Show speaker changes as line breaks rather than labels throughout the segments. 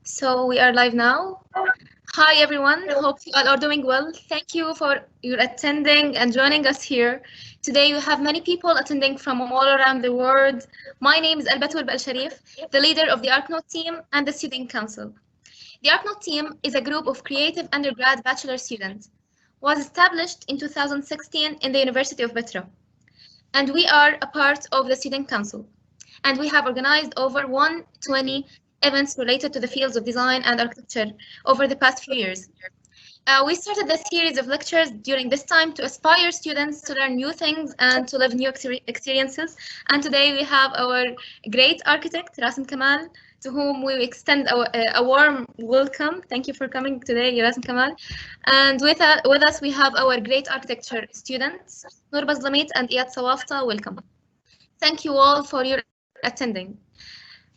So we are live now. Hi everyone, hope you all are doing well. Thank you for your attending and joining us here. Today we have many people attending from all around the world. My name is Albatul Sharif, the leader of the ARCNODE team and the Student Council. The ARCNODE team is a group of creative undergrad bachelor students. Was established in 2016 in the University of Petra. And we are a part of the Student Council. And we have organized over 120 events related to the fields of design and architecture over the past few years. We started a series of lectures during this time to aspire students to learn new things and to live new experiences. And today we have our great architect, Rasem Kamal, to whom we extend a warm welcome. Thank you for coming today, Rasem Kamal. And with us, we have our great architecture students, Noor Bazlamit and Iyad Sawafta. Welcome. Thank you all for your attending.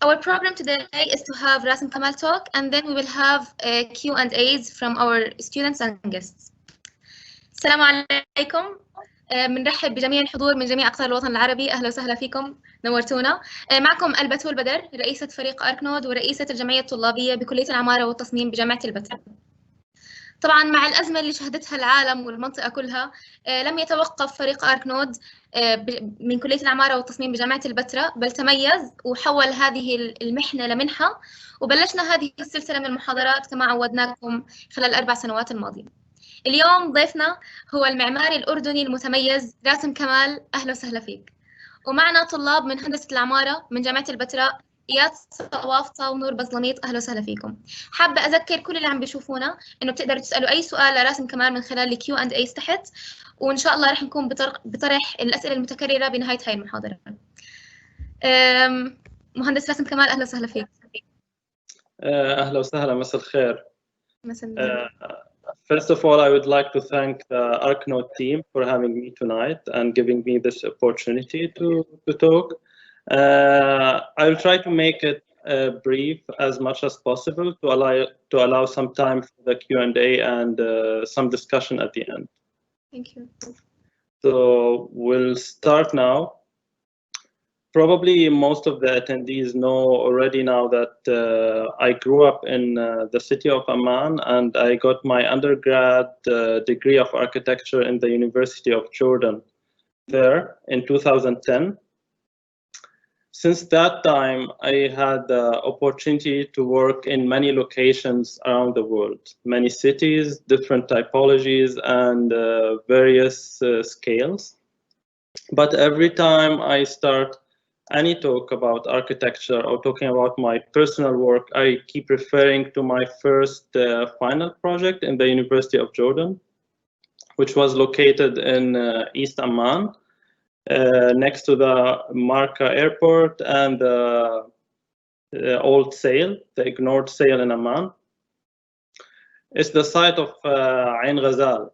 Our program today is to have Rasem Kamal talk, and then we will have Q&As from our students and guests. السلام عليكم. بنرحب بجميع الحضور من جميع أقطار الوطن العربي. أهلا وسهلا فيكم، نورتونا. معكم البتول بدر، رئيسة فريق أركنود ورئيسة الجمعية الطلابية بكلية العمارة والتصميم بجامعة البتراء. طبعا مع الأزمة اللي شهدتها العالم والمنطقة كلها لم يتوقف فريق أركنود من كلية العمارة والتصميم بجامعة البتراء، بل تميز وحول هذه المحنة لمنحة، وبلشنا هذه السلسلة من المحاضرات كما عودناكم خلال ال4 سنوات الماضية. اليوم ضيفنا هو المعماري الأردني المتميز راسم كمال. أهلا وسهلا فيك. ومعنا طلاب من هندسة العمارة من جامعة البتراء، إياد صوافطة ونور بزلميط. أهلا وسهلا فيكم. حابة أذكر كل اللي عم بيشوفونا إنه بتقدروا تسألوا أي سؤال لراسم كمال من خلال الكيو أند أيز تحت، وإن شاء الله رح نكون بطرح الأسئلة المتكررة بنهاية هاي المحاضرة. مهندس راسم كمال، أهلا وسهلا فيك.
أهلا وسهلا، مساء الخير.
مساء
First of all, I would like to thank the ARCNODE team for having me tonight and giving me this opportunity to talk. I will try to make it brief as much as possible to allow some time for the Q&A and some discussion at the end.
Thank you.
So we'll start now. Probably most of the attendees know already now that I grew up in the city of Amman, and I got my undergrad degree of architecture in the University of Jordan there in 2010. Since that time, I had the opportunity to work in many locations around the world, many cities, different typologies, and various scales. But every time I start any talk about architecture or talking about my personal work, I keep referring to my first final project in the University of Jordan, which was located in East Amman, next to the Marka airport and the old sail, the ignored sail in Amman. It's the site of Ain Ghazal.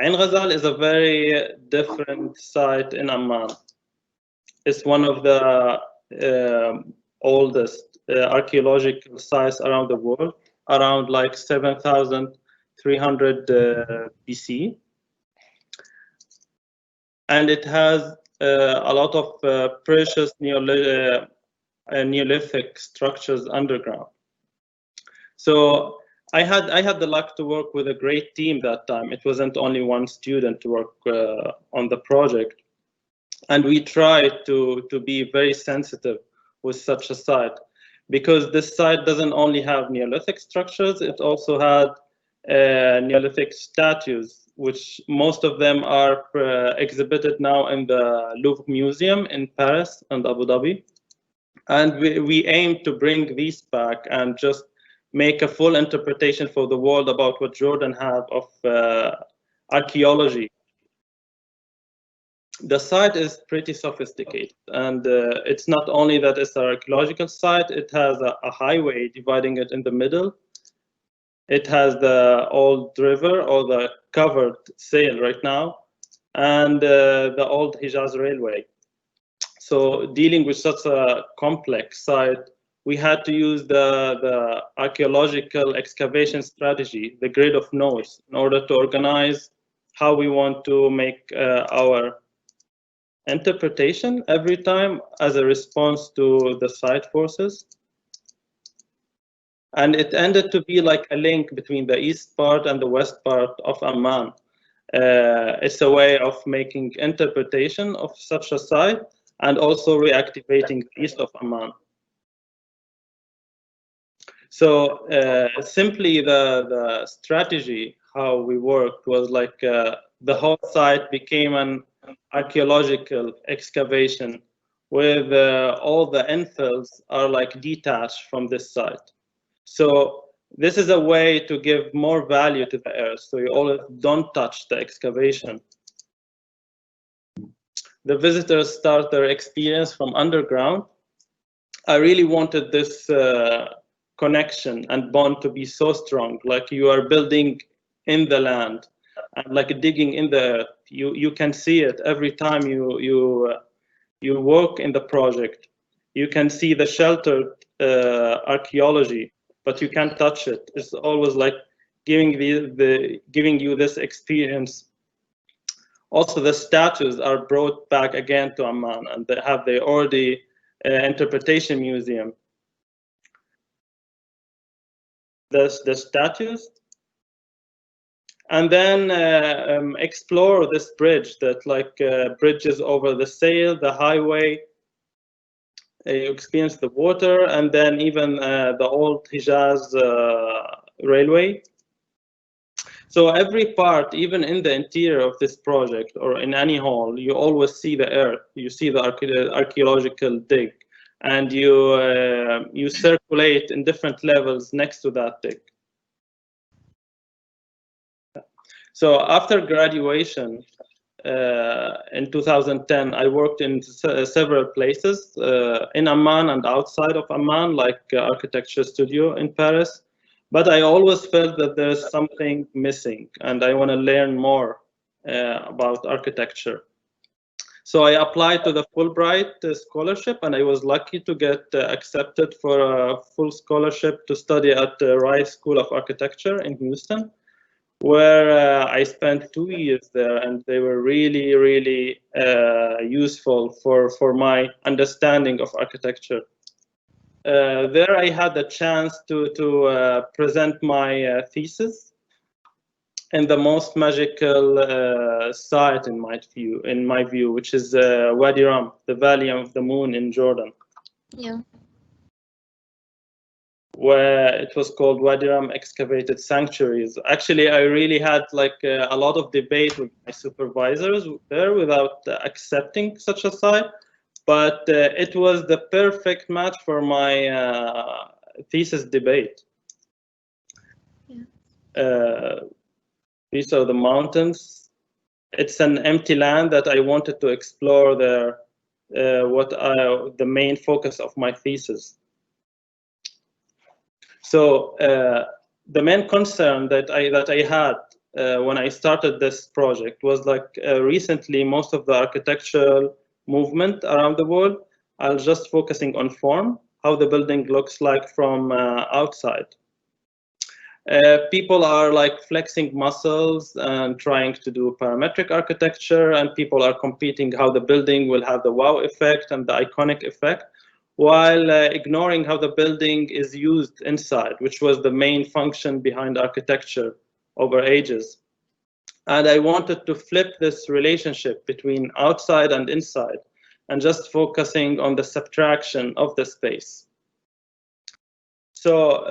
Ain Ghazal is a very different site in Amman. It's one of the oldest archaeological sites around the world, around like 7,300 BC. And it has a lot of precious Neolithic structures underground. So I had the luck to work with a great team that time. It wasn't only one student to work on the project. And we tried to be very sensitive with such a site, because this site doesn't only have Neolithic structures, it also had Neolithic statues, which most of them are exhibited now in the Louvre Museum in Paris and Abu Dhabi. And we aim to bring these back and just make a full interpretation for the world about what Jordan have of archaeology. The site is pretty sophisticated, and it's not only that it's an archaeological site, it has a highway dividing it in the middle. It has the old river, or the covered sail right now, and the old Hijaz Railway. So dealing with such a complex site, we had to use the archaeological excavation strategy, the grid of nodes, in order to organize how we want to make our interpretation every time as a response to the site forces. And it ended to be like a link between the east part and the west part of Amman. It's a way of making interpretation of such a site and also reactivating the east of Amman. So simply the strategy, how we worked was like the whole site became an archaeological excavation with all the infills are like detached from this site. So this is a way to give more value to the earth. So you always don't touch the excavation. The visitors start their experience from underground. I really wanted this connection and bond to be so strong, like you are building in the land and like digging in the earth. You can see it every time you work in the project. You can see the sheltered archaeology, but you can't touch it. It's always like giving giving you this experience. Also, the statues are brought back again to Amman, and they have the already interpretation museum. The statues, and then explore this bridge that like bridges over the sail, the highway. You experience the water, and then even the old Hijaz railway. So every part, even in the interior of this project or in any hall, you always see the earth. You see the archaeological dig, and you circulate in different levels next to that dig. So after graduation in 2010, I worked in several places in Amman and outside of Amman, like architecture studio in Paris. But I always felt that there's something missing, and I want to learn more about architecture. So I applied to the Fulbright scholarship, and I was lucky to get accepted for a full scholarship to study at the Rice School of Architecture in Houston, where I spent 2 years there, and they were really, really useful for my understanding of architecture. There I had the chance to present my thesis in the most magical site in my view, which is Wadi Rum, the Valley of the Moon in Jordan.
Yeah.
Where it was called Wadi Rum Excavated Sanctuaries. Actually, I really had like a lot of debate with my supervisors there without accepting such a site, but it was the perfect match for my thesis debate.
Yeah.
These are the mountains. It's an empty land that I wanted to explore there, the main focus of my thesis. So the main concern that I had when I started this project was like recently most of the architectural movement around the world are just focusing on form, how the building looks like from outside. People are like flexing muscles and trying to do parametric architecture, and people are competing how the building will have the wow effect and the iconic effect, while ignoring how the building is used inside, which was the main function behind architecture over ages. And I wanted to flip this relationship between outside and inside, and just focusing on the subtraction of the space. So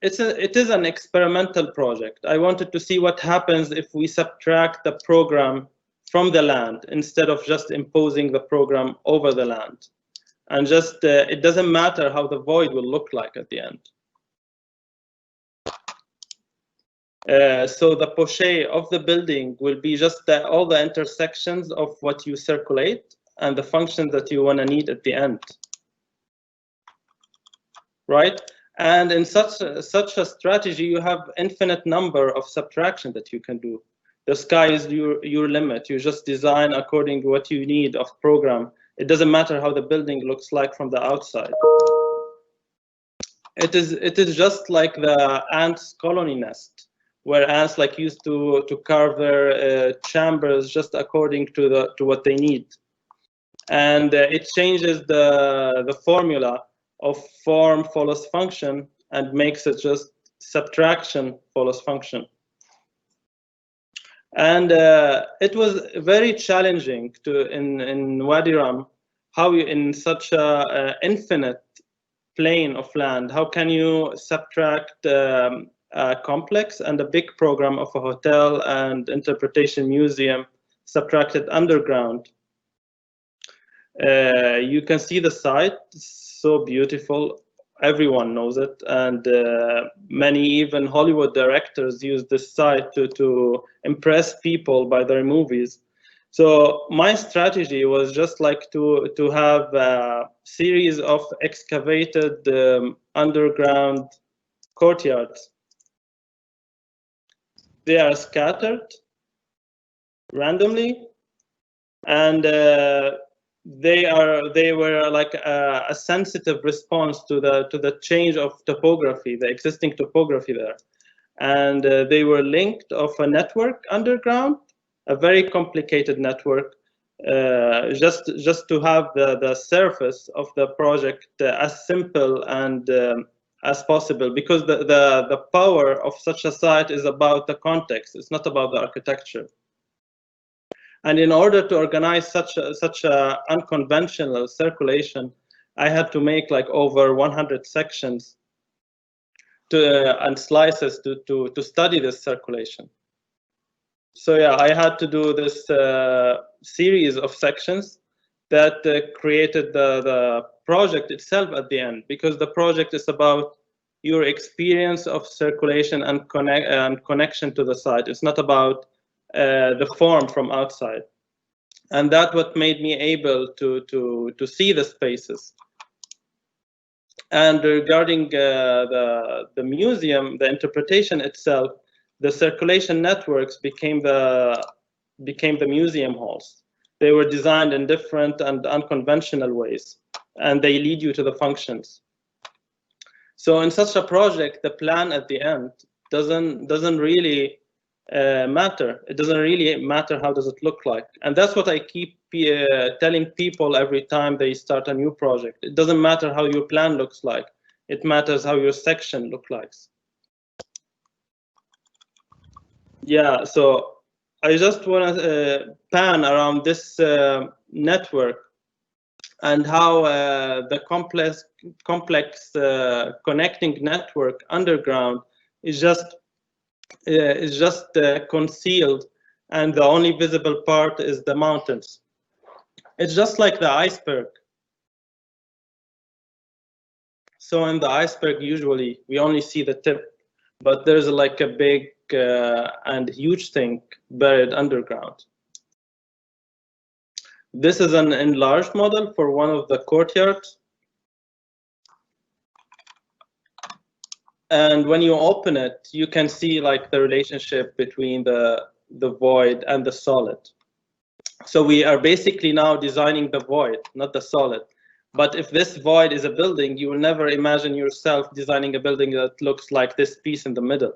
it is an experimental project. I wanted to see what happens if we subtract the program from the land instead of just imposing the program over the land. And just it doesn't matter how the void will look like at the end. So the poche of the building will be just all the intersections of what you circulate and the functions that you want to need at the end, right? And in such a strategy, you have infinite number of subtraction that you can do. The sky is your limit. You just design according to what you need of program. It doesn't matter how the building looks like from the outside. It is just like the ants' colony nest, where ants like used to carve their chambers just according to what they need, and it changes the formula of form follows function, and makes it just subtraction follows function. And it was very challenging to in Wadi Rum, how you in such a infinite plane of land, how can you subtract a complex and a big program of a hotel and interpretation museum subtracted underground? You can see the site, it's so beautiful. Everyone knows it, and many even Hollywood directors use this site to impress people by their movies. So my strategy was just like to have a series of excavated underground courtyards. They are scattered randomly, and they were like a sensitive response to the change of topography, the existing topography there, and they were linked of a network underground, a very complicated network, just to have the surface of the project as simple and as possible, because the power of such a site is about the context, it's not about the architecture. And in order to organize such a unconventional circulation, I had to make like over 100 sections and slices to study this circulation. So yeah, I had to do this series of sections that created the project itself at the end, because the project is about your experience of circulation and connection to the site. It's not about the form from outside. And that's what made me able to see the spaces. And regarding the museum, the interpretation itself, the circulation networks became the museum halls. They were designed in different and unconventional ways, and they lead you to the functions. So in such a project, the plan at the end doesn't really matter. It doesn't really matter how does it look like, and that's what I keep telling people every time they start a new project. It doesn't matter how your plan looks like. It matters how your section looks like. Yeah, so I just want to pan around this network and how the complex connecting network underground is just concealed, and the only visible part is the mountains. It's just like the iceberg. So in the iceberg, usually we only see the tip, but there's like a big and huge thing buried underground. This is an enlarged model for one of the courtyards. And when you open it, you can see like the relationship between the void and the solid. So we are basically now designing the void, not the solid. But if this void is a building, you will never imagine yourself designing a building that looks like this piece in the middle.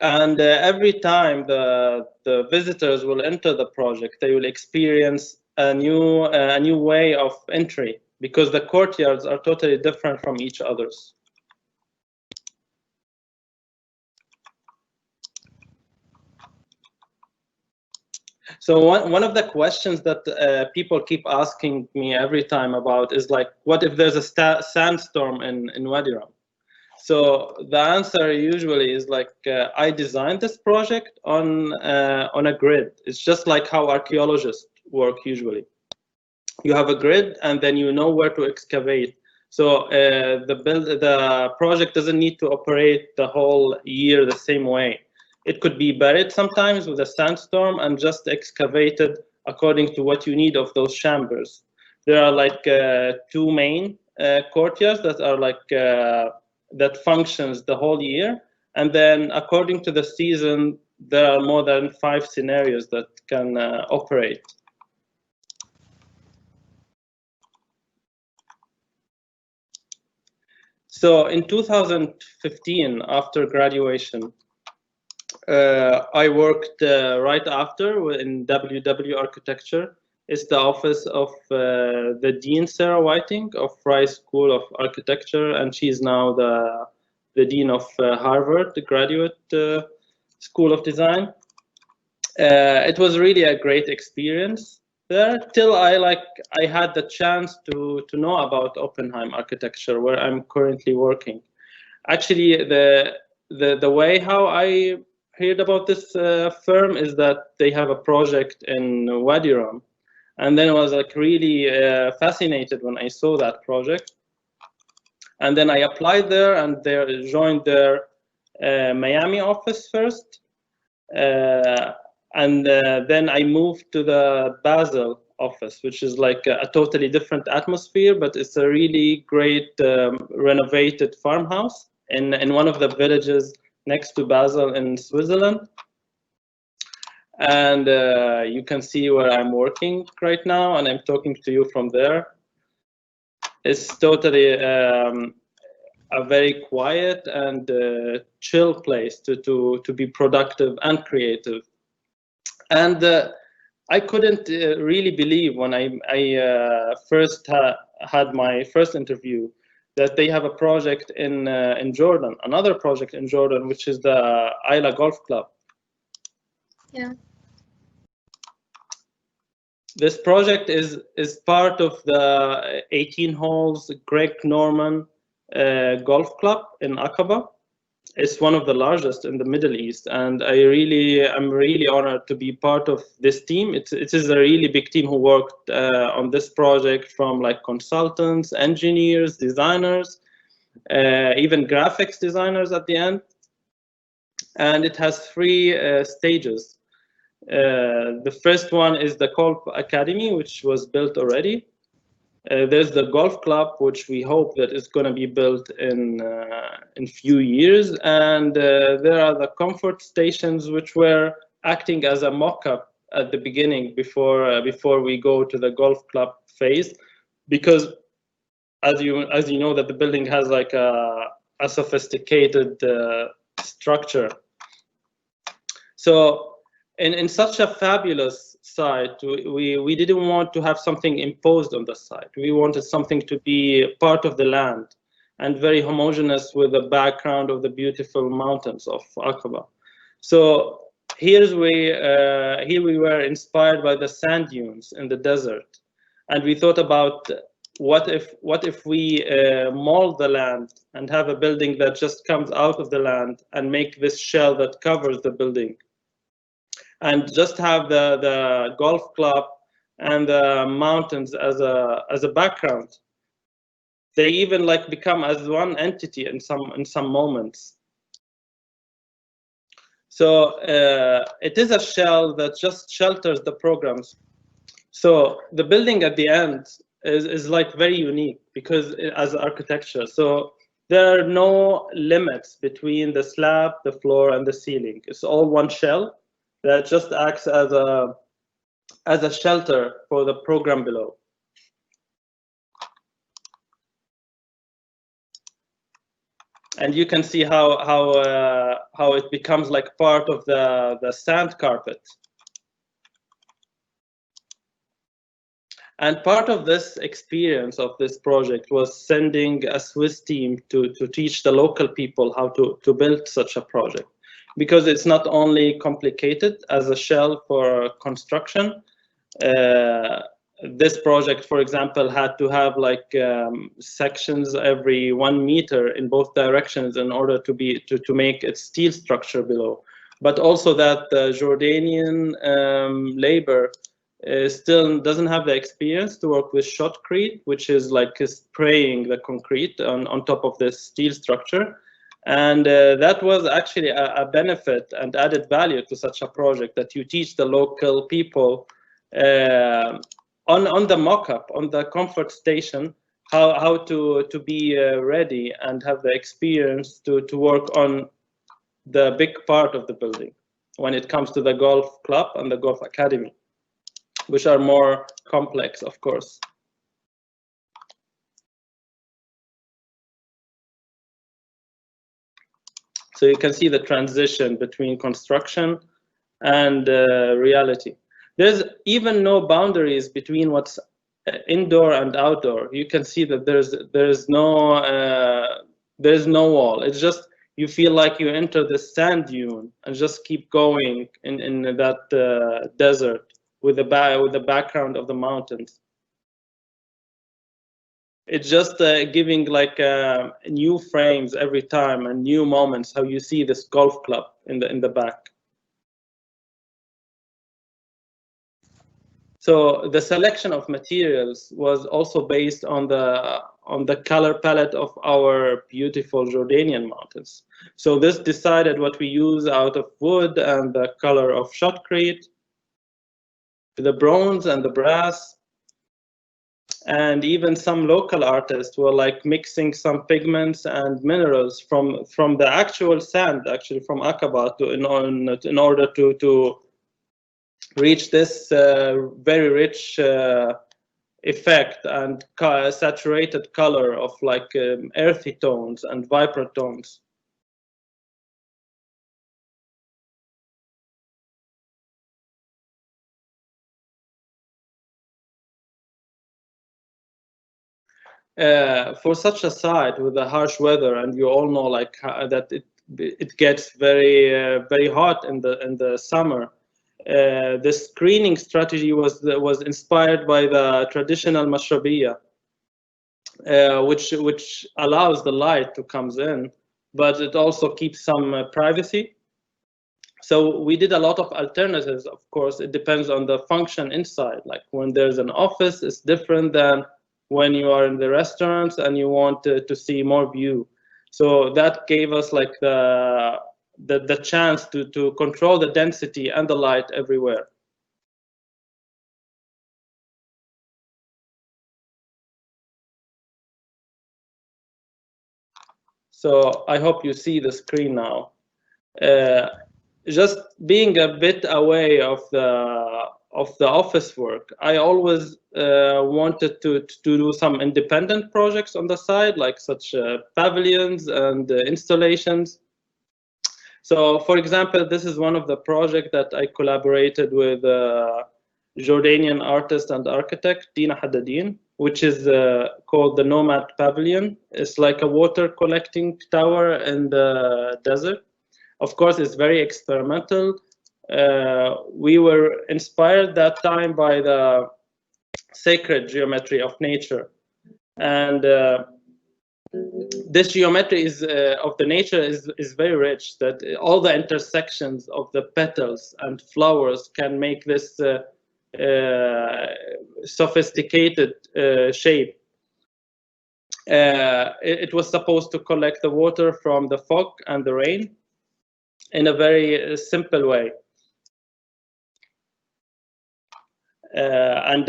And every time the visitors will enter the project, they will experience a new way of entry, because the courtyards are totally different from each other's. So one of the questions that people keep asking me every time about is like, what if there's a sandstorm in Wadi Rum? So the answer usually is like, I designed this project on a grid. It's just like how archaeologists work usually. You have a grid, and then you know where to excavate. So the project doesn't need to operate the whole year the same way. It could be buried sometimes with a sandstorm and just excavated according to what you need of those chambers. There are like two main courtyards that are like that functions the whole year, and then according to the season, there are more than 5 scenarios that can operate. So in 2015, after graduation, I worked right after in WW Architecture It's the office of the Dean Sarah Whiting of Rice School of Architecture, and she's now the Dean of Harvard, the Graduate School of Design. It was really a great experience there till I had the chance to know about Oppenheim architecture, where I'm currently working. Actually, the way how I heard about this firm is that they have a project in Wadi Rum, and then I was like really fascinated when I saw that project, and then I applied there and joined their Miami office first. And then I moved to the Basel office, which is like a totally different atmosphere, but it's a really great renovated farmhouse in one of the villages next to Basel in Switzerland. And you can see where I'm working right now, and I'm talking to you from there. It's totally a very quiet and chill place to be productive and creative. And I couldn't really believe when I first had my first interview that they have a project in Jordan, another project in Jordan, which is the Ayla Golf Club.
Yeah.
This project is part of the 18 holes Greek-Norman golf club in Aqaba. It's one of the largest in the Middle East, and I'm really honored to be part of this team. It is a really big team who worked on this project, from like consultants, engineers, designers, even graphics designers at the end. And it has 3 stages. The first one is the Golf Academy, which was built already. There's the golf club, which we hope that is going to be built in few years, and there are the comfort stations, which were acting as a mock-up at the beginning before we go to the golf club phase, because as you know that the building has like a sophisticated structure. So in such a fabulous site, we didn't want to have something imposed on the site. We wanted something to be part of the land and very homogeneous with the background of the beautiful mountains of Aqaba. So here we were inspired by the sand dunes in the desert, and we thought about what if we mold the land and have a building that just comes out of the land and make this shell that covers the building, and just have the golf club and the mountains as a background. They even like become as one entity in some moments. So it is a shell that just shelters the programs. So the building at the end is like very unique because as architecture. So there are no limits between the slab, the floor, and the ceiling. It's all one shell that just acts as a shelter for the program below. And you can see how it becomes like part of the sand carpet. And part of this experience of this project was sending a Swiss team to teach the local people how to build such a project. Because it's not only complicated as a shell for construction. This project, for example, had to have like sections every 1 meter in both directions in order to make its steel structure below. But also that the Jordanian labor still doesn't have the experience to work with shotcrete, which is like spraying the concrete on top of this steel structure. And that was actually a benefit and added value to such a project, that you teach the local people on the mock-up, on the comfort station, how to be ready and have the experience to work on the big part of the building when it comes to the golf club and the golf academy, which are more complex, of course. So you can see the transition between construction and reality. There's even no boundaries between what's indoor and outdoor. You can see that there's no wall. It's just you feel like you enter the sand dune and just keep going in that desert with the background of the mountains. It's just giving like new frames every time and new moments. How you see this golf club in the back. So the selection of materials was also based on the color palette of our beautiful Jordanian mountains. So this decided what we use out of wood and the color of shotcrete, the bronze and the brass, and even some local artists were like mixing some pigments and minerals from the actual sand, actually from Aqaba, in order to reach this very rich effect and saturated color of like earthy tones and vibrant tones. For such a site with the harsh weather, and you all know like that it gets very hot in the summer. The screening strategy was inspired by the traditional mashrabiyya, which allows the light to comes in, but it also keeps some privacy. So we did a lot of alternatives. Of course, it depends on the function inside. Like when there's an office, it's different than when you are in the restaurants and you want to see more view. So that gave us like the chance to control the density and the light everywhere. So I hope you see the screen now. Just being a bit away of the office work, I always wanted to do some independent projects on the side, like such pavilions and installations. So, for example, this is one of the projects that I collaborated with Jordanian artist and architect Dina Haddadin, which is called the Nomad Pavilion. It's like a water collecting tower in the desert. Of course, it's very experimental. We were inspired that time by the sacred geometry of nature. And this geometry of the nature is very rich, that all the intersections of the petals and flowers can make this sophisticated shape. It was supposed to collect the water from the fog and the rain in a very simple way. And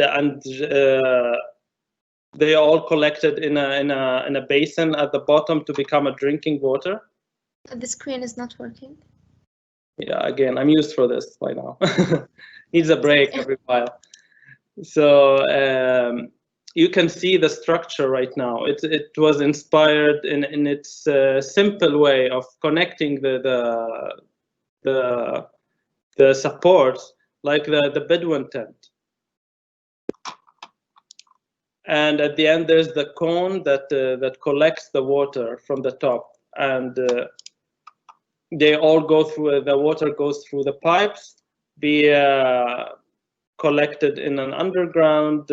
they all collected in a basin at the bottom to become a drinking water.
The screen is not working.
Yeah, again, I'm used for this by now. Needs a break every while. So you can see the structure right now. It was inspired in its simple way of connecting the supports, like the Bedouin tent. And at the end, there's the cone that collects the water from the top, and they all go through. The water goes through the pipes, be collected in an underground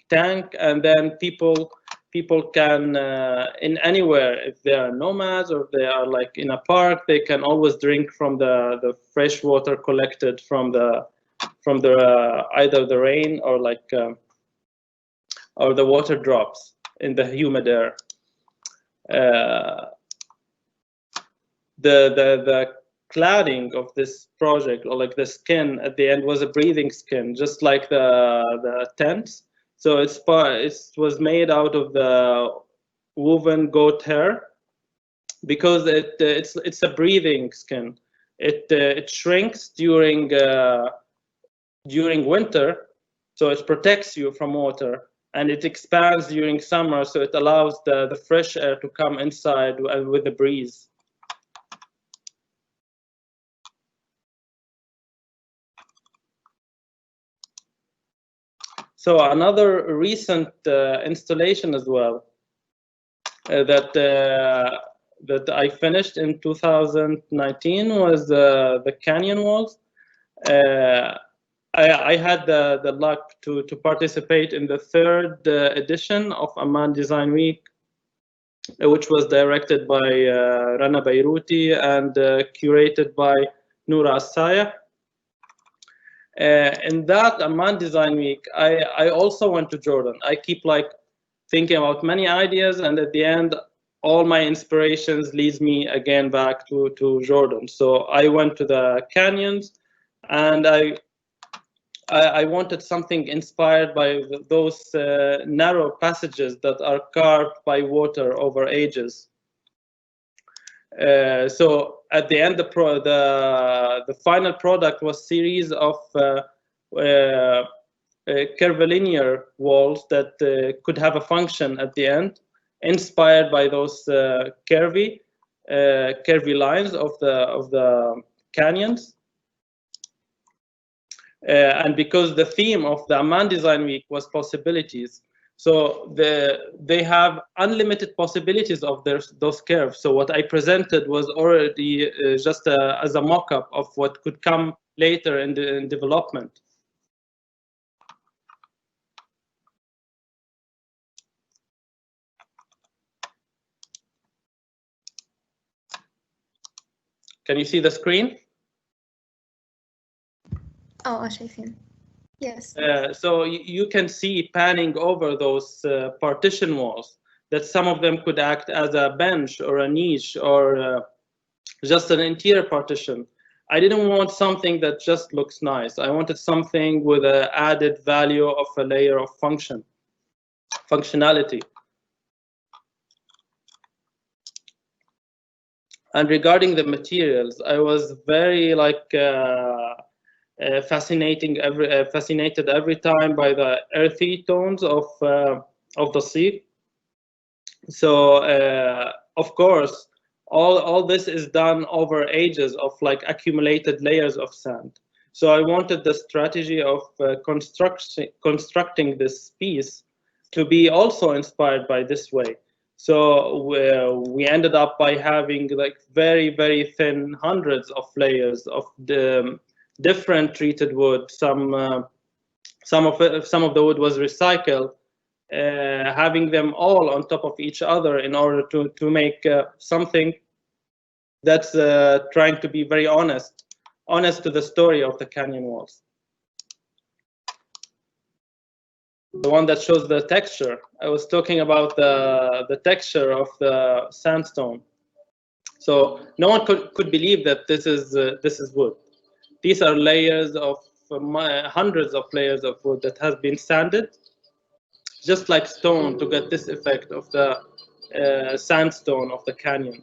tank, and then people can in anywhere, if they are nomads or if they are like in a park, they can always drink from the fresh water collected from the either the rain or like or the water drops in the humid air. The cladding of this project, or like the skin at the end, was a breathing skin, just like the tents. So it was made out of the woven goat hair, because it's a breathing skin. It shrinks during winter, so it protects you from water, and it expands during summer, so it allows the fresh air to come inside with the breeze. So another recent installation as well that I finished in 2019 was the canyon walls. I had the luck to participate in the third edition of Amman Design Week, which was directed by Rana Beiruti and curated by Noura Assaya. In that Amman Design Week, I also went to Jordan. I keep like thinking about many ideas, and at the end, all my inspirations leads me again back to Jordan. So I went to the canyons, and I wanted something inspired by those narrow passages that are carved by water over ages. So at the end, the final product was series of curvilinear walls that could have a function at the end, inspired by those curvy lines of the canyons. And because the theme of the Amman Design Week was possibilities, so they have unlimited possibilities of those curves. So what I presented was already just as a mock-up of what could come later in development. Can you see the screen?
Oh, شايفين. Yes.
So you can see panning over those partition walls that some of them could act as a bench or a niche or just an interior partition. I didn't want something that just looks nice. I wanted something with an added value of a layer of functionality. And regarding the materials, I was very like fascinated every time by the earthy tones of the sea. So of course, all this is done over ages of like accumulated layers of sand. So I wanted the strategy of constructing this piece to be also inspired by this way. So we ended up by having like very thin hundreds of layers of the different treated wood. Some of the wood was recycled, having them all on top of each other in order to make something that's trying to be very honest to the story of the canyon walls. The one that shows the texture. I was talking about the texture of the sandstone. So no one could believe that this is wood. These are layers of hundreds of layers of wood that has been sanded, just like stone, to get this effect of the sandstone of the canyon.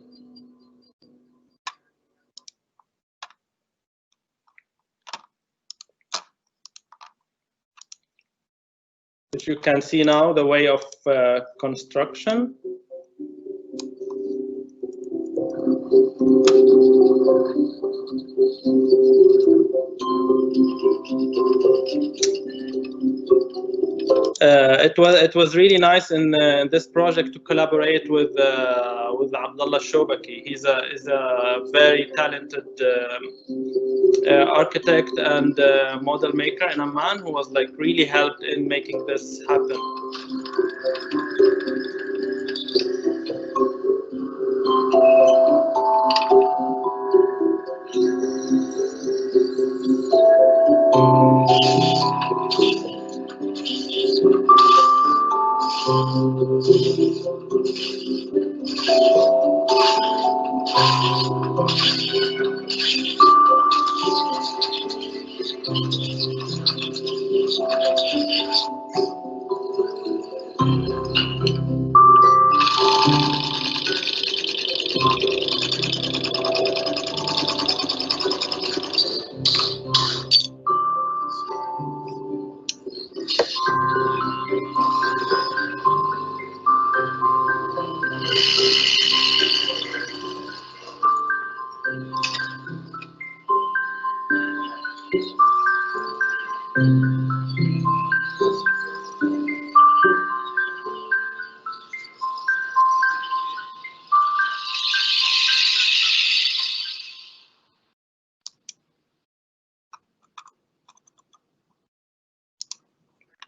Which you can see now the way of construction. It was really nice in this project to collaborate with Abdullah Shobaki. He's a very talented architect and model maker in Amman, who was like really helped in making this happen.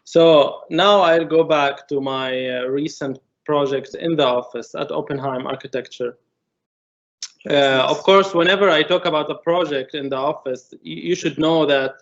So now I'll go back to my recent project in the office at Oppenheim Architecture. Of course, whenever I talk about a project in the office, you should know that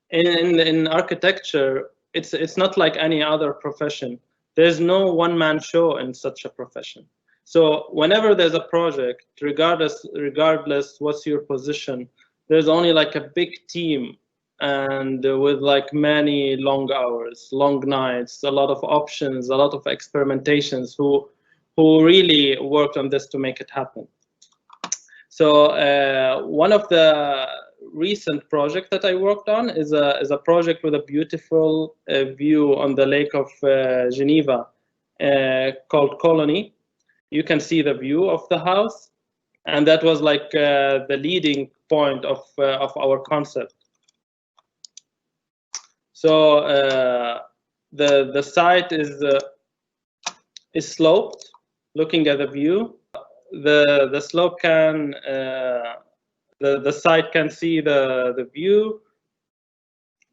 in architecture, it's not like any other profession. There's no one-man show in such a profession. So whenever there's a project, regardless what's your position, there's only like a big team, and with like many long hours, long nights, a lot of options, a lot of experimentations, who really worked on this to make it happen. So one of the recent projects that I worked on is a project with a beautiful view on the Lake of Geneva called Colony. You can see the view of the house, and that was like the leading point of our concept. So the site is sloped, looking at the view. The slope can the site can see the view,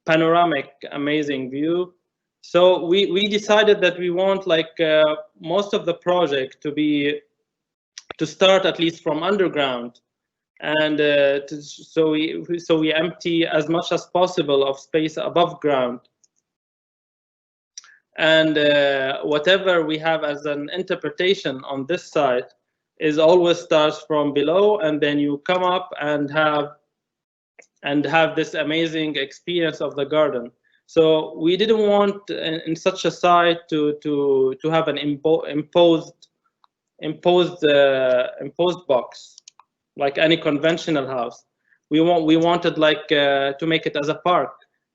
panoramic, amazing view. So we decided that we want like most of the project to start at least from underground, and so we empty as much as possible of space above ground, and whatever we have as an interpretation on this site is always starts from below, and then you come up and have this amazing experience of the garden. So we didn't want in such a site to have an imposed box like any conventional house. We wanted like to make it as a park.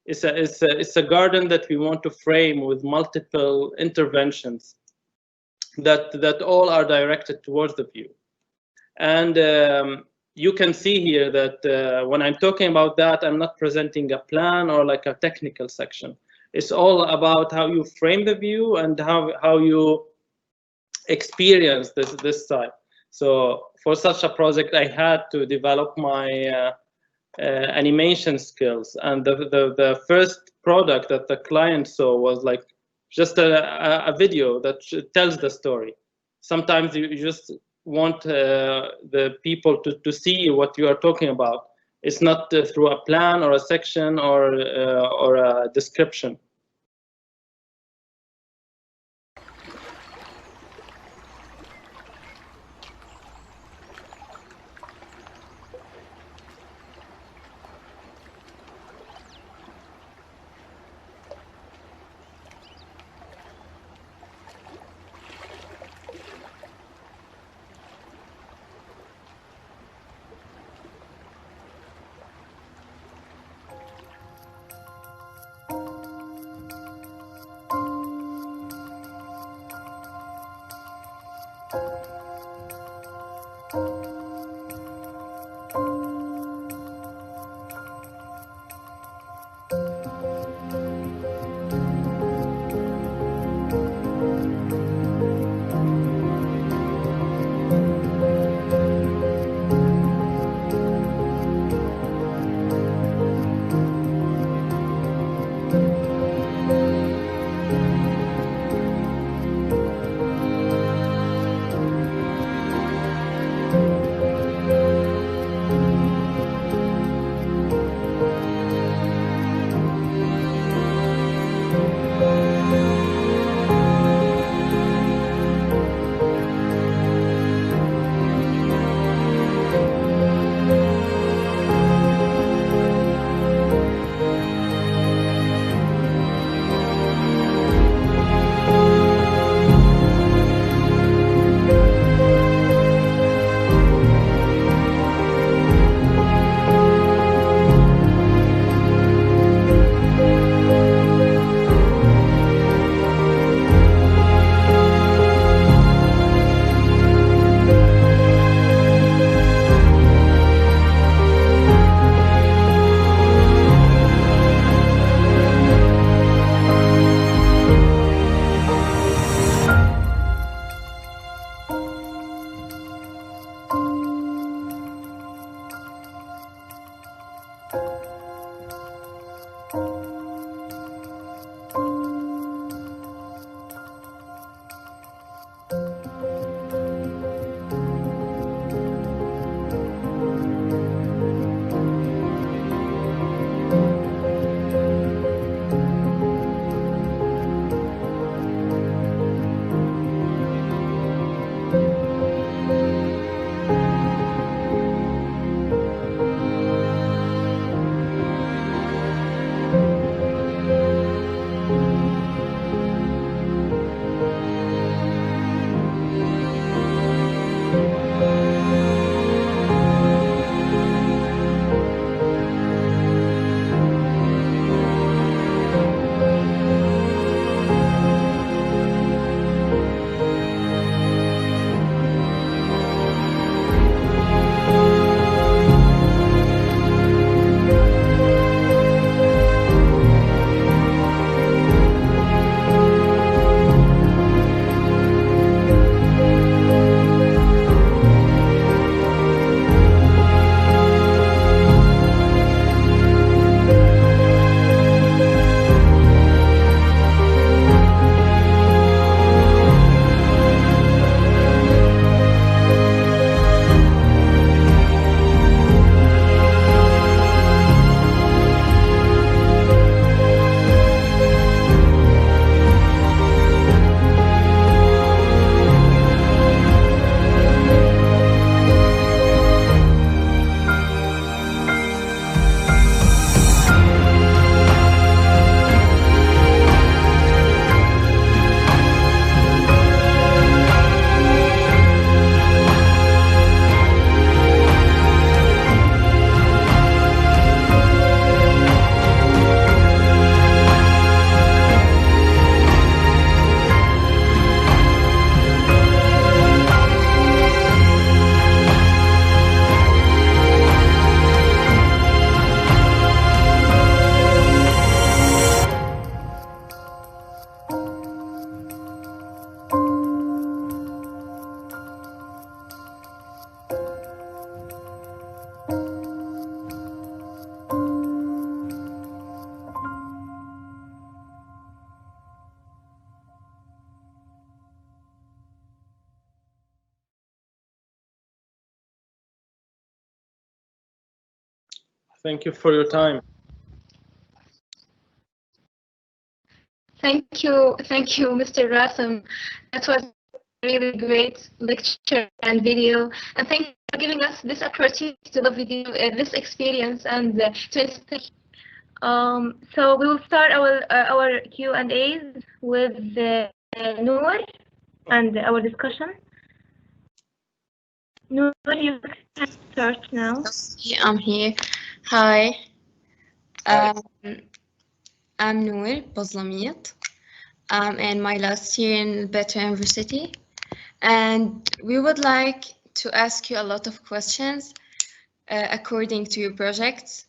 It's a garden that we want to frame with multiple interventions that all are directed towards the view. And you can see here that when I'm talking about that, I'm not presenting a plan or like a technical section. It's all about how you frame the view and how you experience this site. So for such a project, I had to develop my animation skills, and the first product that the client saw was like just a video that tells the story. Sometimes you just want the people to see what you are talking about. It's not through a plan or a section or a description. Thank you for your time.
Thank you, Mr. Rasem. That was a really great lecture and video. And thank you for giving us this opportunity to live with you, this experience, and to inspire. So we will start our Q&As with Noor and our discussion. Noor, you can start now.
Yeah, I'm here. Hi,
Hi.
I'm Noor Bazlamiyat. I'm in my last year in Better University, and we would like to ask you a lot of questions according to your projects.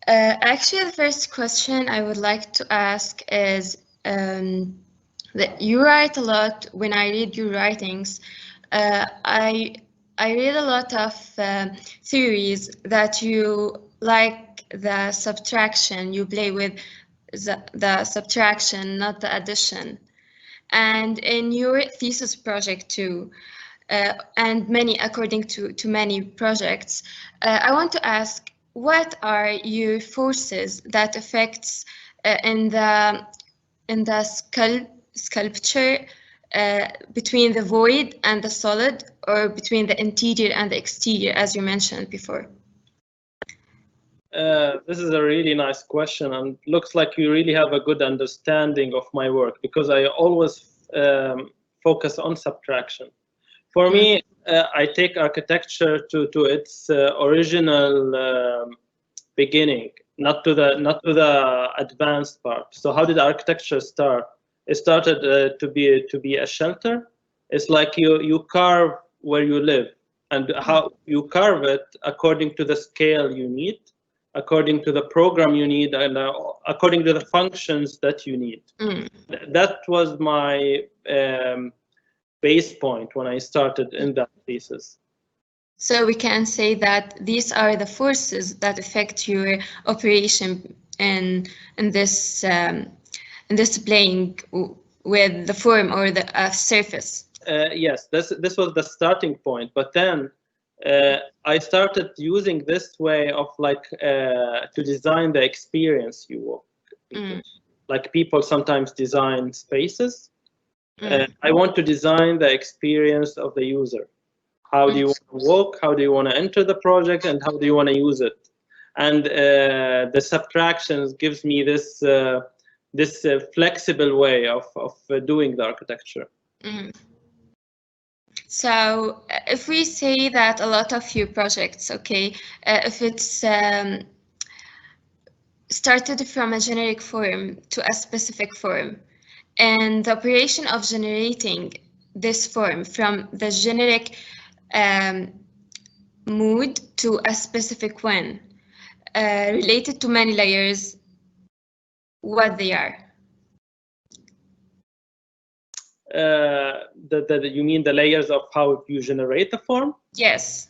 Actually, the first question I would like to ask is that you write a lot. When I read your writings, I read a lot of theories that you like the subtraction. You play with the subtraction, not the addition. And in your thesis project too, and many according to many projects, I want to ask, what are your forces that affects in the sculpture between the void and the solid, or between the interior and the exterior, as you mentioned before?
This is a really nice question, and looks like you really have a good understanding of my work, because I always focus on subtraction. For me, I take architecture to its original beginning, not to the advanced part. So how did architecture start? It started to be a shelter. It's like you carve where you live, and how you carve it according to the scale you need, according to the program you need, and according to the functions that you need. That was my base point when I started in that thesis.
So we can say that these are the forces that affect your operation in this playing with the form or the surface.
Yes, this was the starting point, but then I started using this way of to design the experience you walk into. Like people sometimes design spaces. I want to design the experience of the user. How do you want to walk? How do you want to enter the project? And how do you want to use it? And the subtractions gives me this flexible way of doing the architecture.
So if we say that a lot of your projects, okay, if it's started from a generic form to a specific form, and the operation of generating this form from the generic mood to a specific one, related to many layers, what they are?
You mean the layers of how you generate the form?
Yes.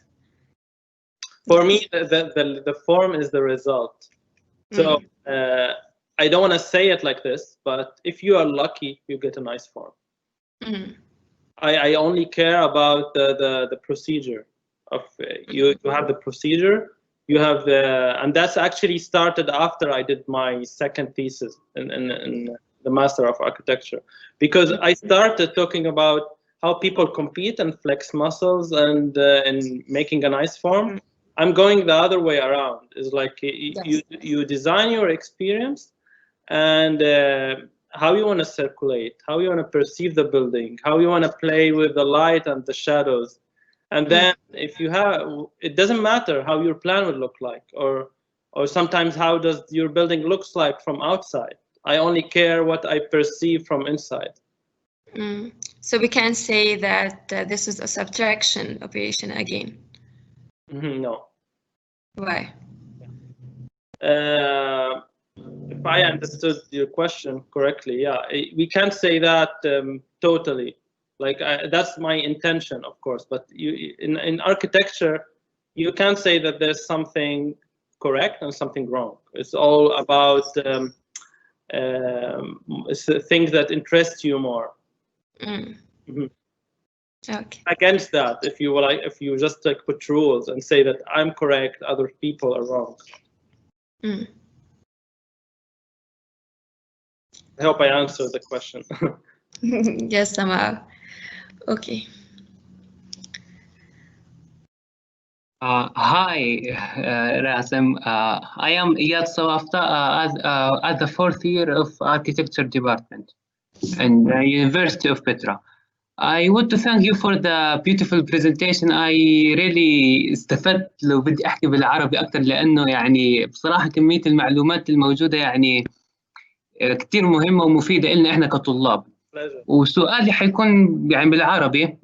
For me, the form is the result. So I don't want to say it like this, but if you are lucky, you get a nice form. I only care about the procedure of you have the procedure, you have and that's actually started after I did my second thesis in the Master of Architecture, because I started talking about how people compete and flex muscles and making a nice form. I'm going the other way around. It's like you design your experience and how you want to circulate, how you want to perceive the building, how you want to play with the light and the shadows. And then if you have, it doesn't matter how your plan would look like, or sometimes how does your building looks like from outside. I only care what I perceive from inside.
So we can say that this is a subtraction operation again.
No.
Why?
If I understood your question correctly, yeah, we can't say that totally. Like that's my intention, of course. But in architecture, you can't say that there's something correct and something wrong. It's all about it's things that interest you more.
Okay.
against that if you just like put rules and say that I'm correct, other people are wrong. I hope I answered the question.
Yes, somehow. Okay.
Hi, Rasem. I am Iyad Sawafta at the 4th year of Architecture Department in the University of Petra. I want to thank you for the beautiful presentation. I really استفدت لو بدي أحكي بالعربي أكثر لأنه يعني بصراحة كمية المعلومات الموجودة يعني كتير مهمة ومفيدة لنا إحنا كطلاب. وسؤالي حيكون يعني بالعربي.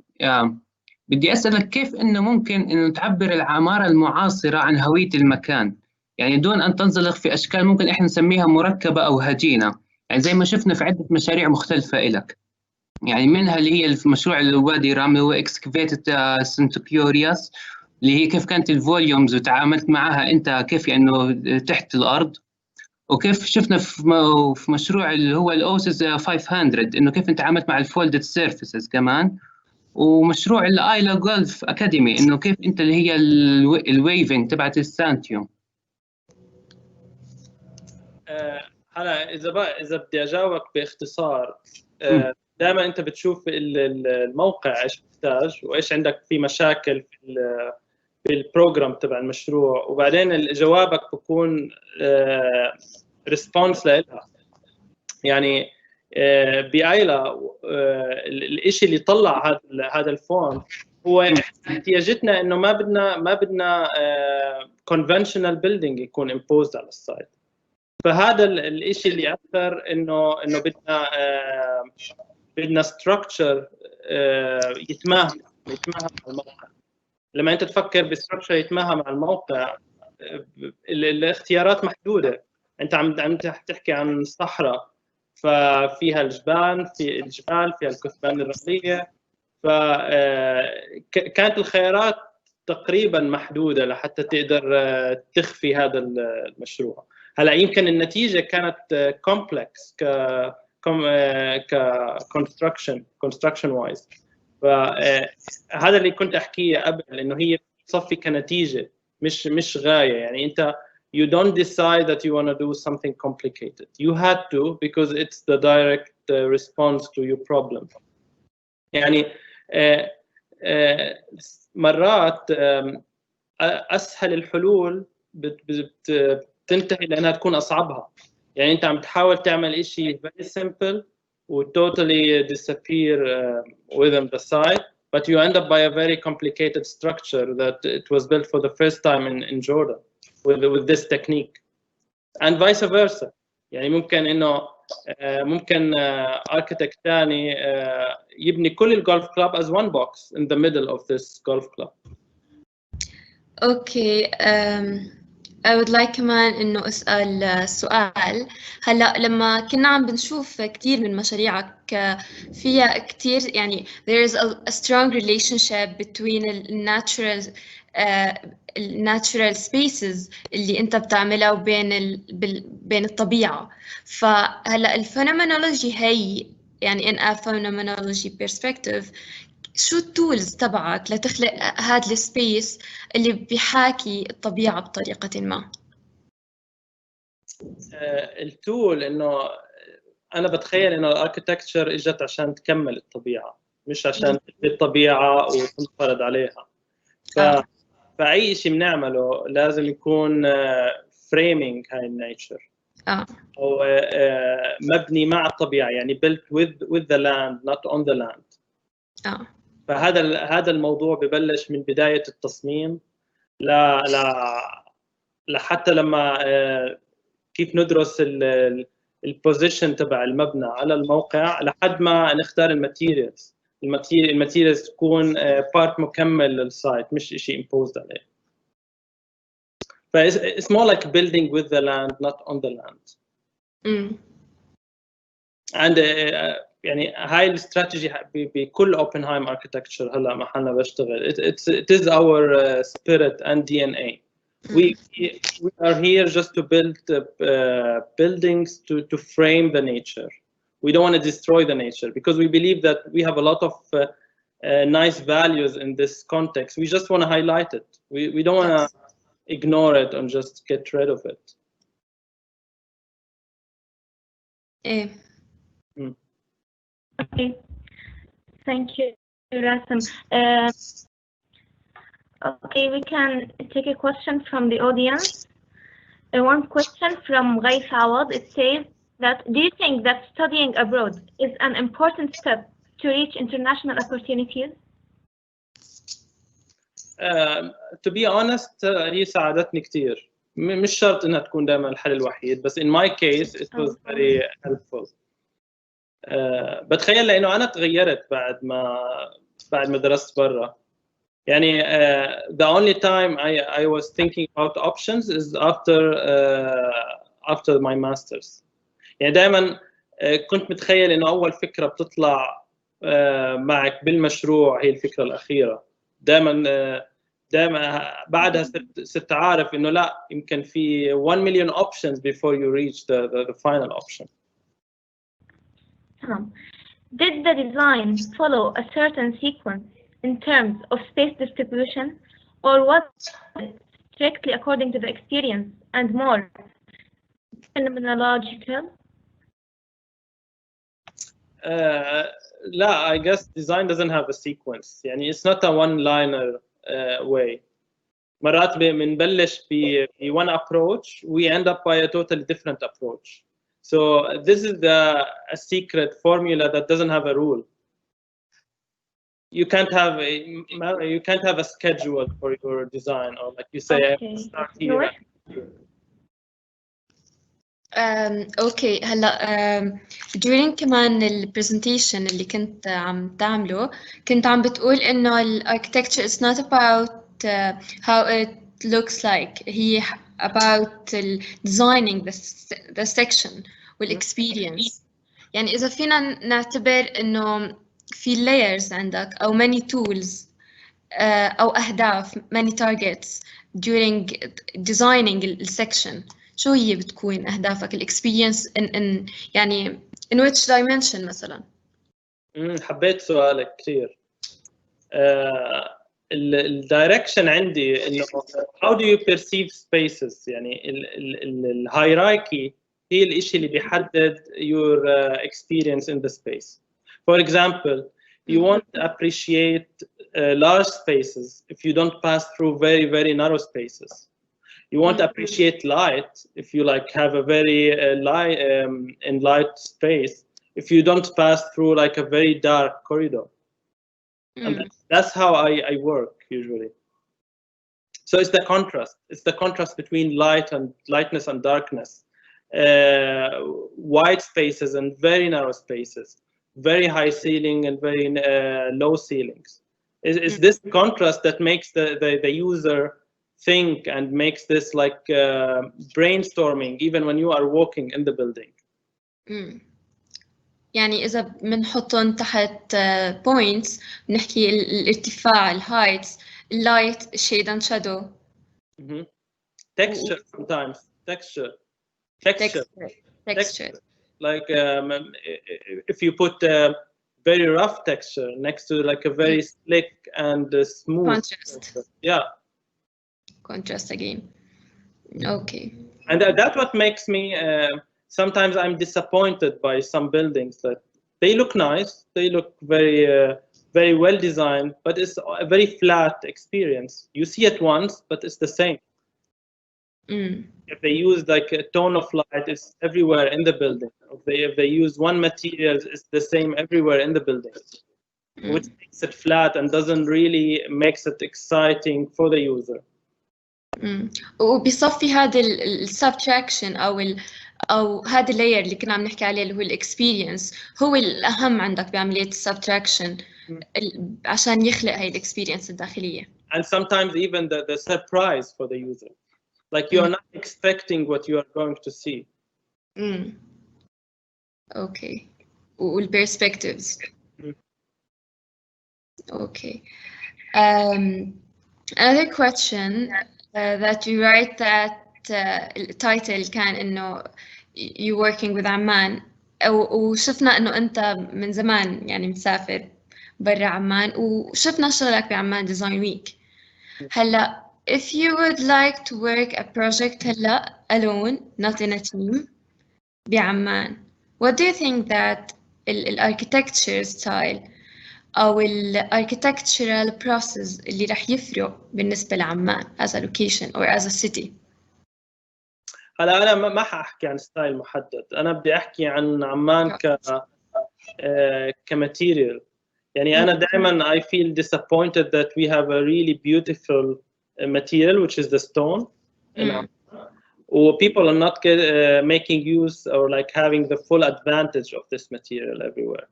بدي أسألك كيف إنه ممكن إنه تعبر العمارة المعاصرة عن هوية المكان، يعني دون أن تنزلق في أشكال ممكن إحنا نسميها مركبة أو هجينة، يعني زي ما شفنا في عدة مشاريع مختلفة إلك، يعني منها اللي هي المشروع الوادي رامي هو إكسكافيتد سنتوكيورياس، اللي هي كيف كانت الفوليومز وتعاملت معها أنت كيف إنه تحت الأرض، وكيف شفنا في مشروع اللي هو الأوسس 500 إنه كيف أنت تعاملت مع الفولدد سيرفيسز كمان، ومشروع الايلا جولف اكاديمي انه كيف انت اللي هي الويفنج تبعت السانتيوم.
هلا اذا بدي اجاوبك باختصار، دائما انت بتشوف الموقع ايش بيحتاج وايش عندك في مشاكل في البروجرام تبع المشروع، وبعدين جوابك بكون ريسبونس لها. يعني بايلا الشيء اللي طلع هذا الفون هو احتياجتنا انه ما بدنا conventional building يكون imposed على السايت. فهذا الشيء اللي اثر انه بدنا structure يتماهى مع الموقع. لما انت تفكر بستراكشر يتماهى مع الموقع، الاختيارات محدوده. انت عم تحكي عن صحراء، ففيها الجبال فيها الكثبان الرمليه، فكانت الخيارات تقريبا محدوده لحتى تقدر تخفي هذا المشروع. هلا يمكن النتيجه كانت كومبلكس كونستراكشن وايز، فهذا اللي كنت احكيه قبل، انه هي تصفي كنتيجه مش غايه. يعني انت you don't decide that you want to do something complicated. You had to because it's the direct response to your problem. يعني مرات اسهل الحلول بتنتهي لانها تكون اصعبها. يعني انت عم تحاول تعمل شيء very simple و totally disappear within the site, but you end up by a very complicated structure that it was built for the first time in Jordan with this technique, and vice versa. يعني ممكن انه ممكن architect ثاني يبني كل الجولف كلاب as one box in the middle of this golf club.
Okay, I would like كمان إنه أسأل سؤال. هلا لما كنا عم بنشوف كتير من مشاريعك فيها كتير يعني there is a strong relationship between natural spaces اللي أنت بتعملها بين الطبيعة. فهلا الفينومينولوجي هي يعني in a phenomenology perspective شو التولز تبعك لتخلق هذا السبيس اللي بيحاكي الطبيعة بطريقة ما؟
التول انه انا بتخيل انه الاركتكتشر اجت عشان تكمل الطبيعة، مش عشان تبني الطبيعة وتنفرض عليها. فأي شيء بنعمله لازم يكون فريمينج هاي النيتشر أو مبني مع الطبيعة، يعني built with the land not on the land. فهذا الموضوع ببلش من بداية التصميم لحتى لما كيف ندرس البوزيشن تبع المبنى على الموقع لحد ما نختار الماتيريالز تكون بارت مكمل للسايت مش شيء imposed عليه. It's more like building with the land not on the land. And يعني هاي الاستراتيجي بكل اوبنهايم اركتكتشر هلا محلنا بشتغل. It is our spirit and DNA. We are here just to build buildings to frame the nature. We don't want to destroy the nature because we believe that we have a lot of nice values in this context. We just want to highlight it. We don't want to ignore it and just get rid of it.
Okay, thank you, Rasem. Okay, we can take a question from the audience. One question from Ghayth Awad. It says that, do you think that studying abroad is an important step to reach international opportunities?
To be honest, هي ساعدتني كتير. مش شرط انها تكون دائما الحل الوحيد، بس in my case it was very helpful. بتخيل لانه انا تغيرت بعد ما درست برا. يعني the only time I was thinking about options is after my masters. يعني دائما كنت متخيل انه اول فكره بتطلع معك بالمشروع هي الفكره الاخيره. دائما بعدها صرت عارف انه لا، يمكن في 1 million options before you reach the final option.
Did the design follow a certain sequence in terms of space distribution, or was it strictly according to the experience and more phenomenological?
لا, I guess design doesn't have a sequence. يعني it's not a one-liner way. مرات بنبلش ب one approach, we end up by a totally different approach. So this is a secret formula that doesn't have a rule. You can't have a schedule for your design, or like you say,
okay.
start here.
اوكي هلا during كمان البرزنتيشن اللي كنت عم تعمله كنت عم بتقول انه الاركتكتشر is not about how it looks like, هي about designing the section والاكسبيرينس. يعني اذا فينا نعتبر انه في layers عندك او many tools او اهداف many targets during designing السكشن، شو هي بتكون أهدافك الإكسبيرينس in يعني in which dimension مثلا؟
حبيت سؤالك كثير. الدايركشن عندي إنه how do you perceive spaces. يعني الهيراركي هي الإشي اللي بيحدد your experience in the space. For example, you won't appreciate large spaces if you don't pass through very, very narrow spaces. You won't appreciate light if you like have a very light space if you don't pass through like a very dark corridor. And that's how I work usually. So it's the contrast. It's the contrast between lightness and darkness, wide spaces and very narrow spaces, very high ceiling and very low ceilings. It's this contrast that makes the user think and makes this like brainstorming even when you are walking in the building.
يعني إذا بنحطهم تحت points بنحكي الارتفاع الهايتس اللايت shade and shadow.
Texture sometimes. Texture. Like if you put very rough texture next to like a very slick and smooth
contrast.
texture. Yeah.
Contrast again. Okay.
And that's what makes me sometimes I'm disappointed by some buildings that they look nice, they look very well designed, but it's a very flat experience. You see it once, but it's the same. If they use like a tone of light, it's everywhere in the building. If they use one material, it's the same everywhere in the building, which makes it flat and doesn't really makes it exciting for the user.
وبصفي هذا السبتراكشن او هذا اللاير اللي كنا عم نحكي عليه اللي هو الاكسبيرينس هو الاهم عندك بعمليه السبتراكشن عشان يخلق هاي الاكسبيرينس الداخليه.
And sometimes even the surprise for the user, like you are not expecting what you are going to see.
Okay. والperspectives. Okay. Another question that you write that title كان إنه you working with عمان وشفنا إنه أنت من زمان يعني مسافر برا عمان وشفنا شغلك بعمان ديزاين ويك. هلا if you would like to work a project هلا alone not in a team بعمان, what do you think that الاركيتكتشر ستايل أو الاركيتكتشرال process اللي رح يفرق بالنسبة لعمان as a location or as a city؟
هلا أنا ما حأحكي عن ستايل محدد، أنا بدي أحكي عن عمان كماتيريال. يعني أنا دائما I feel disappointed that we have a really beautiful material which is the stone. Or people are not making use or like having the full advantage of this material everywhere.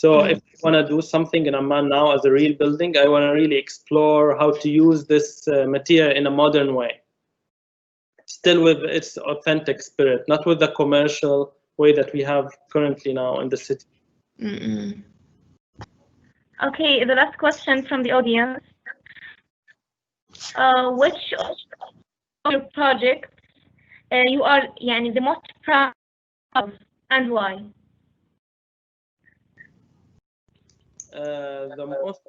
So if I want to do something in Amman now as a real building, I want to really explore how to use this material in a modern way. Still with its authentic spirit, not with the commercial way that we have currently now in the city.
Okay, the last question from the audience. Which of your projects you are the most proud of and why?
The most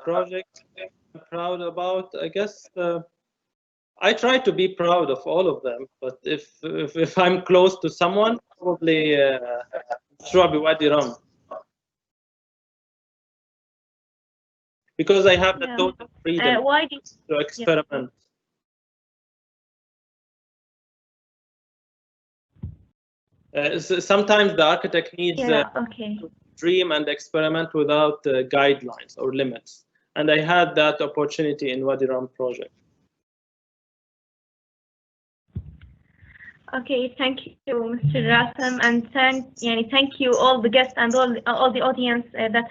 project I'm proud about, I guess, I try to be proud of all of them, but if I'm close to someone, probably Shu'abi Wadi Ram. Because I have the total freedom to experiment. Sometimes the architect needs to dream and experiment without guidelines or limits. And I had that opportunity in Wadi Ram project.
Okay, thank you, Mr. Rasem, and thank you all the guests and all the audience that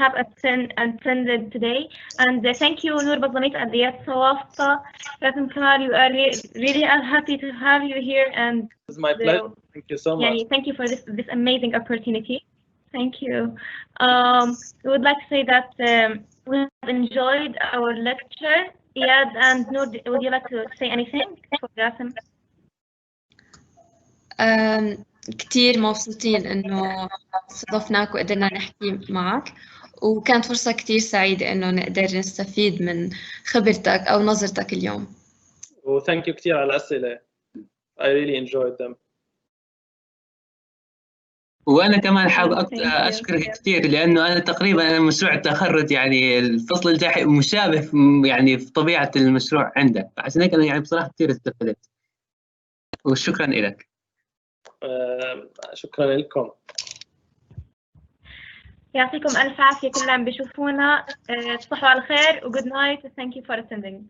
have attended today. And thank you, Noor Bazlamit and Riyad Sawafa. Rasem Kamal, we are really happy to have you here. And
it's my pleasure. Thank you so much.
Thank you for this amazing opportunity. Thank you. We would like to say that we have enjoyed our lecture. Iyad and Noor, would you like to say anything for Rasem?
كتير مبسوطين إنه استضفناك وقدرنا نحكي معك، وكانت فرصة كتير سعيدة إنه نقدر نستفيد من خبرتك أو نظرتك اليوم.
Thank you كتير على الأسئلة. I really enjoyed them.
وأنا كمان حاب أشكرك كثير، لأنه أنا تقريبا مشروع التخرج الفصل الجاي مشابه في طبيعة المشروع عندك، عشان هيك أنا بصراحة كثير استفدت. وشكرا لك.
شكرا لكم.
يعطيكم ألف عافية كل عم بيشوفونا. تصبحوا على خير و good night. Thank you for attending.